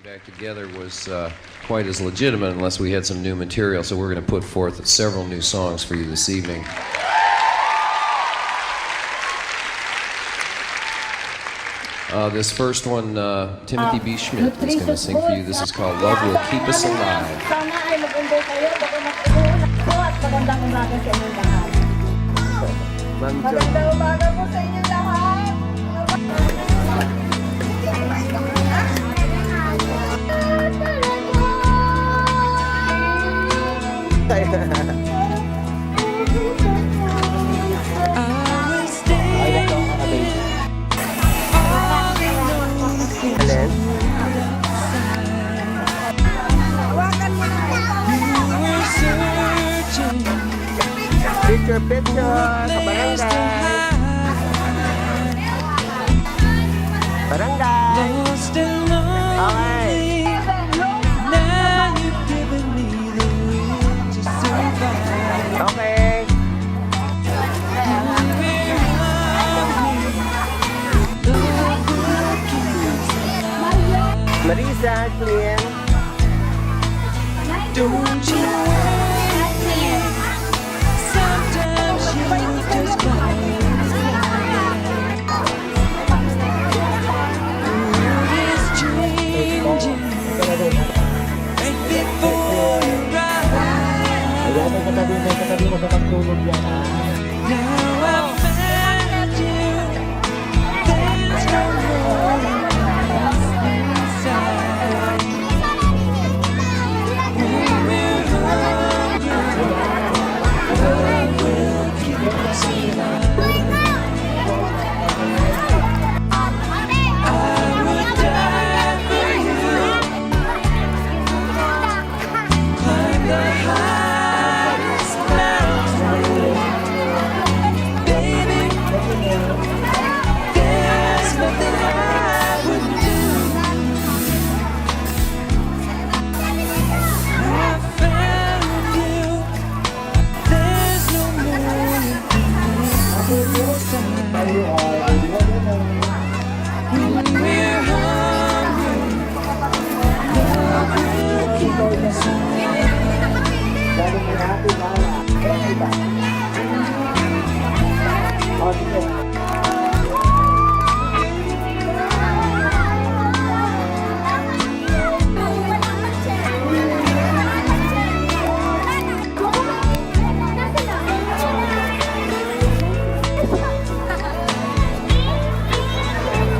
back together was quite as legitimate unless we had some new material, so we're going to put forth several new songs for you this evening. This first one, Timothy B. Schmidt is going to sing for you. This is called Love Will Keep Us Alive. Sana ay mag-enjoy kayo. Baka mag-uunat po at magandang umaga sa inyong lahat. Magandang umaga po sa inyong lahat. Picture, sa barangay. Barangay. Okay. Okay. Marisa, Clean. Don't you worry, sometimes you just cry. World is changing right before your eyes. Now I found you, there's no more inside. When we're hungry, love will keep us alive. I would die for you, climb the highest mountain. Baby, there's nothing I wouldn't do. I found you, there's no more inside. When we're hungry, love will keep us alive.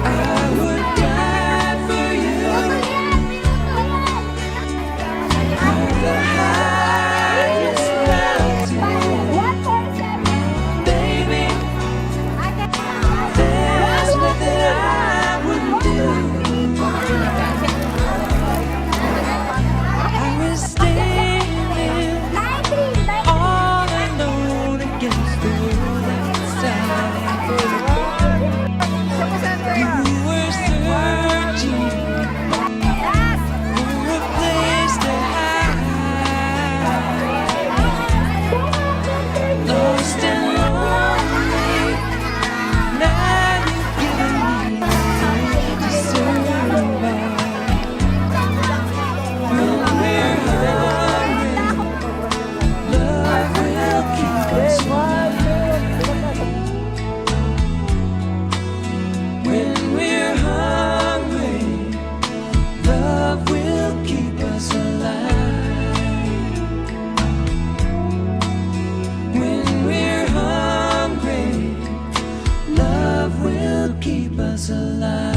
I would die for you, climb the highest mountain. Baby, there's nothing I wouldn't do. I was standing all alone against the world outside. You were searching for a place to hide, lost and lonely. Now you've given me the strength to survive. When we're hungry, love will keep us alive. When we're hungry, love will keep us alive. When we're hungry, love will keep us alive.